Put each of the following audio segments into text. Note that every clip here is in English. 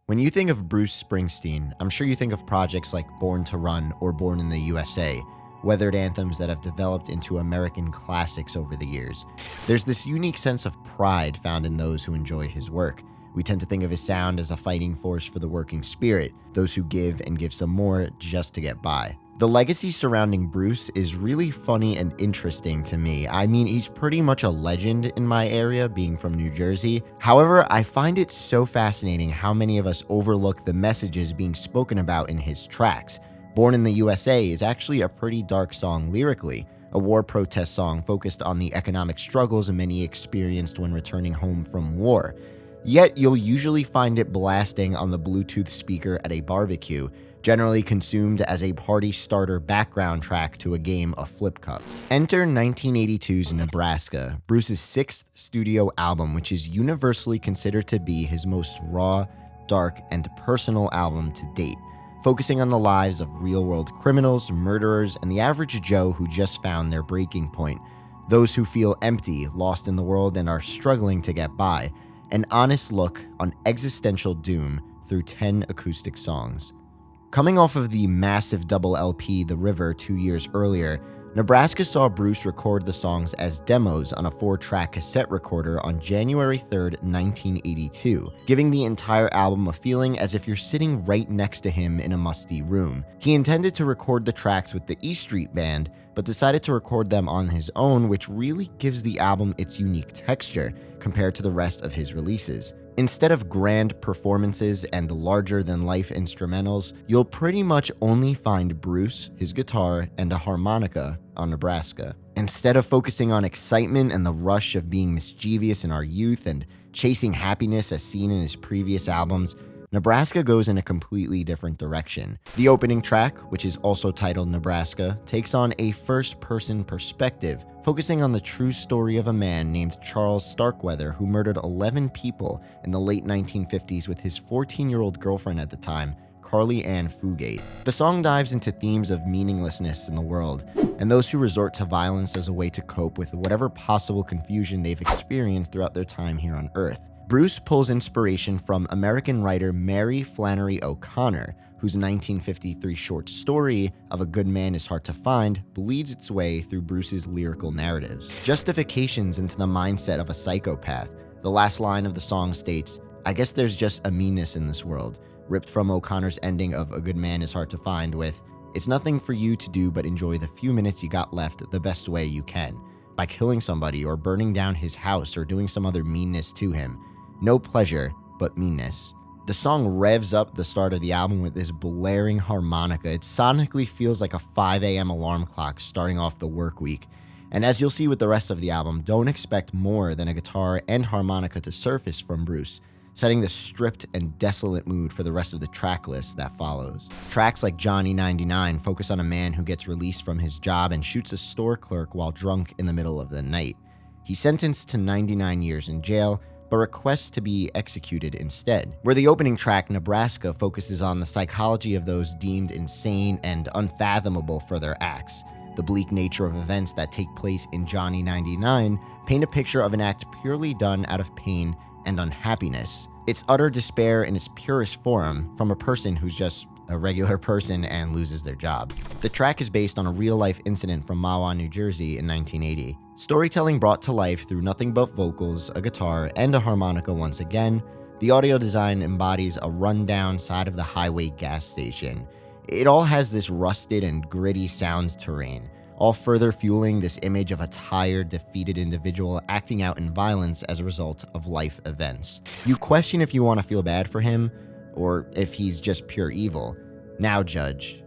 When you think of Bruce Springsteen, I'm sure you think of projects like Born to Run or Born in the USA, weathered anthems that have developed into American classics over the years. There's this unique sense of pride found in those who enjoy his work. We tend to think of his sound as a fighting force for the working spirit, those who give and give some more just to get by. The legacy surrounding Bruce is really funny and interesting to me. I mean, he's pretty much a legend in my area, being from New Jersey. However, I find it so fascinating how many of us overlook the messages being spoken about in his tracks. Born in the USA is actually a pretty dark song lyrically, a war protest song focused on the economic struggles many experienced when returning home from war. Yet, you'll usually find it blasting on the Bluetooth speaker at a barbecue, generally consumed as a party starter background track to a game of Flip Cup. Enter 1982's Nebraska, Bruce's sixth studio album, which is universally considered to be his most raw, dark, and personal album to date, focusing on the lives of real-world criminals, murderers, and the average Joe who just found their breaking point, those who feel empty, lost in the world, and are struggling to get by. An honest look on existential doom through 10 acoustic songs. Coming off of the massive double LP The River 2 years earlier, Nebraska saw Bruce record the songs as demos on a 4-track cassette recorder on January 3rd, 1982, giving the entire album a feeling as if you're sitting right next to him in a musty room. He intended to record the tracks with the E Street Band, but decided to record them on his own, which really gives the album its unique texture compared to the rest of his releases. Instead of grand performances and larger-than-life instrumentals, you'll pretty much only find Bruce, his guitar, and a harmonica on Nebraska. Instead of focusing on excitement and the rush of being mischievous in our youth and chasing happiness as seen in his previous albums, Nebraska goes in a completely different direction. The opening track, which is also titled Nebraska, takes on a first-person perspective, focusing on the true story of a man named Charles Starkweather who murdered 11 people in the late 1950s with his 14-year-old girlfriend at the time, Carly Ann Fugate. The song dives into themes of meaninglessness in the world, and those who resort to violence as a way to cope with whatever possible confusion they've experienced throughout their time here on Earth. Bruce pulls inspiration from American writer Mary Flannery O'Connor, whose 1953 short story of A Good Man Is Hard to Find bleeds its way through Bruce's lyrical narratives. Justifications into the mindset of a psychopath. The last line of the song states, "I guess there's just a meanness in this world," ripped from O'Connor's ending of A Good Man Is Hard to Find with, "It's nothing for you to do but enjoy the few minutes you got left the best way you can, by killing somebody or burning down his house or doing some other meanness to him. No pleasure, but meanness." The song revs up the start of the album with this blaring harmonica. It sonically feels like a 5 a.m. alarm clock starting off the work week. And as you'll see with the rest of the album, don't expect more than a guitar and harmonica to surface from Bruce, setting the stripped and desolate mood for the rest of the track list that follows. Tracks like Johnny 99 focus on a man who gets released from his job and shoots a store clerk while drunk in the middle of the night. He's sentenced to 99 years in jail, but requests to be executed instead. Where the opening track, Nebraska, focuses on the psychology of those deemed insane and unfathomable for their acts. The bleak nature of events that take place in Johnny 99 paint a picture of an act purely done out of pain and unhappiness. It's utter despair in its purest form from a person who's just a regular person and loses their job. The track is based on a real-life incident from Mahwah, New Jersey in 1980. Storytelling brought to life through nothing but vocals, a guitar, and a harmonica once again, the audio design embodies a rundown side of the highway gas station. It all has this rusted and gritty sounds terrain, all further fueling this image of a tired, defeated individual acting out in violence as a result of life events. You question if you want to feel bad for him, or if he's just pure evil. Now, Judge,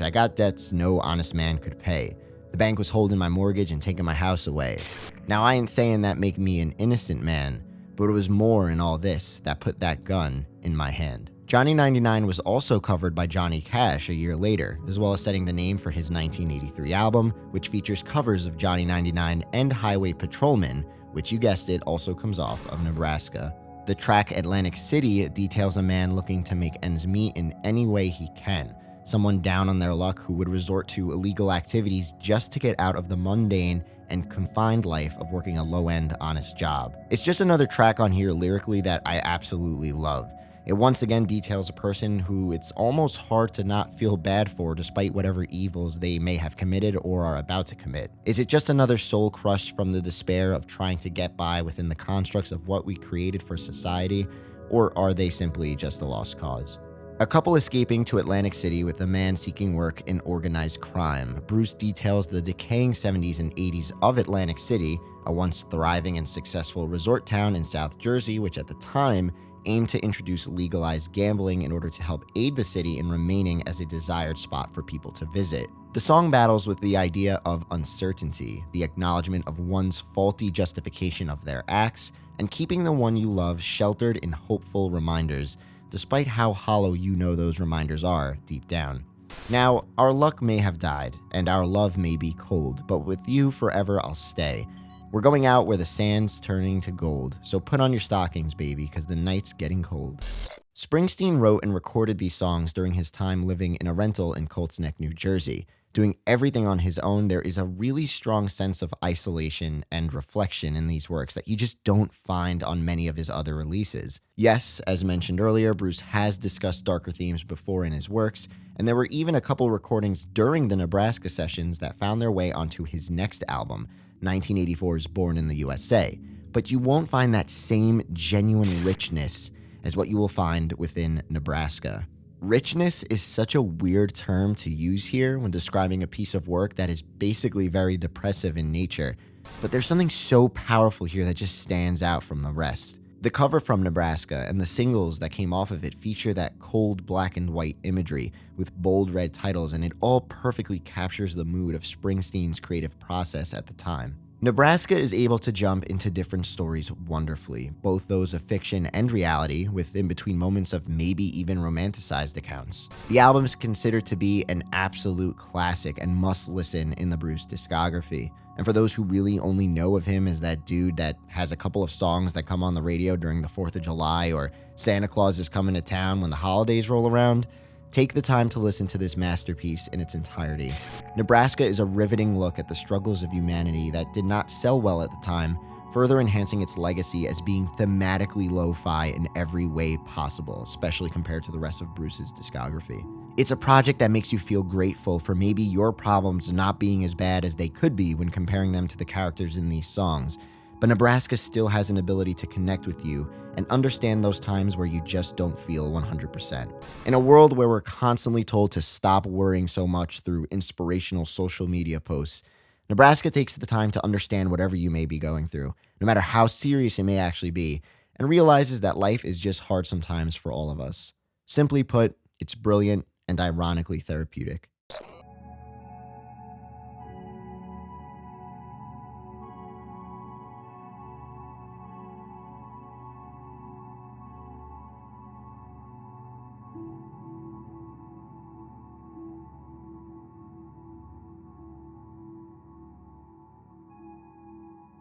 I got debts no honest man could pay. The bank was holding my mortgage and taking my house away. Now, I ain't saying that make me an innocent man, but it was more in all this that put that gun in my hand. Johnny 99 was also covered by Johnny Cash a year later, as well as setting the name for his 1983 album, which features covers of Johnny 99 and Highway Patrolman, which you guessed it also comes off of Nebraska. The track Atlantic City details a man looking to make ends meet in any way he can, someone down on their luck who would resort to illegal activities just to get out of the mundane and confined life of working a low-end honest job. It's just another track on here lyrically that I absolutely love. It once again details a person who it's almost hard to not feel bad for despite whatever evils they may have committed or are about to commit. Is it just another soul crushed from the despair of trying to get by within the constructs of what we created for society, or are they simply just a lost cause? A couple escaping to Atlantic City with a man seeking work in organized crime, Bruce details the decaying 70s and 80s of Atlantic City, a once thriving and successful resort town in South Jersey, which at the time aimed to introduce legalized gambling in order to help aid the city in remaining as a desired spot for people to visit. The song battles with the idea of uncertainty, the acknowledgement of one's faulty justification of their acts, and keeping the one you love sheltered in hopeful reminders, despite how hollow you know those reminders are deep down. Now, our luck may have died, and our love may be cold, but with you forever I'll stay. We're going out where the sand's turning to gold, so put on your stockings, baby, because the night's getting cold. Springsteen wrote and recorded these songs during his time living in a rental in Colts Neck, New Jersey. Doing everything on his own, there is a really strong sense of isolation and reflection in these works that you just don't find on many of his other releases. Yes, as mentioned earlier, Bruce has discussed darker themes before in his works, and there were even a couple recordings during the Nebraska sessions that found their way onto his next album, 1984's Born in the USA. But you won't find that same genuine richness as what you will find within Nebraska. Richness is such a weird term to use here when describing a piece of work that is basically very depressive in nature, but there's something so powerful here that just stands out from the rest. The cover from Nebraska and the singles that came off of it feature that cold black and white imagery with bold red titles, and it all perfectly captures the mood of Springsteen's creative process at the time. Nebraska is able to jump into different stories wonderfully, both those of fiction and reality, with in-between moments of maybe even romanticized accounts. The album is considered to be an absolute classic and must listen in the Bruce discography. And for those who really only know of him as that dude that has a couple of songs that come on the radio during the 4th of July or Santa Claus is coming to town when the holidays roll around, take the time to listen to this masterpiece in its entirety. Nebraska is a riveting look at the struggles of humanity that did not sell well at the time, further enhancing its legacy as being thematically lo-fi in every way possible, especially compared to the rest of Bruce's discography. It's a project that makes you feel grateful for maybe your problems not being as bad as they could be when comparing them to the characters in these songs, but Nebraska still has an ability to connect with you and understand those times where you just don't feel 100%. In a world where we're constantly told to stop worrying so much through inspirational social media posts, Nebraska takes the time to understand whatever you may be going through, no matter how serious it may actually be, and realizes that life is just hard sometimes for all of us. Simply put, it's brilliant and ironically therapeutic.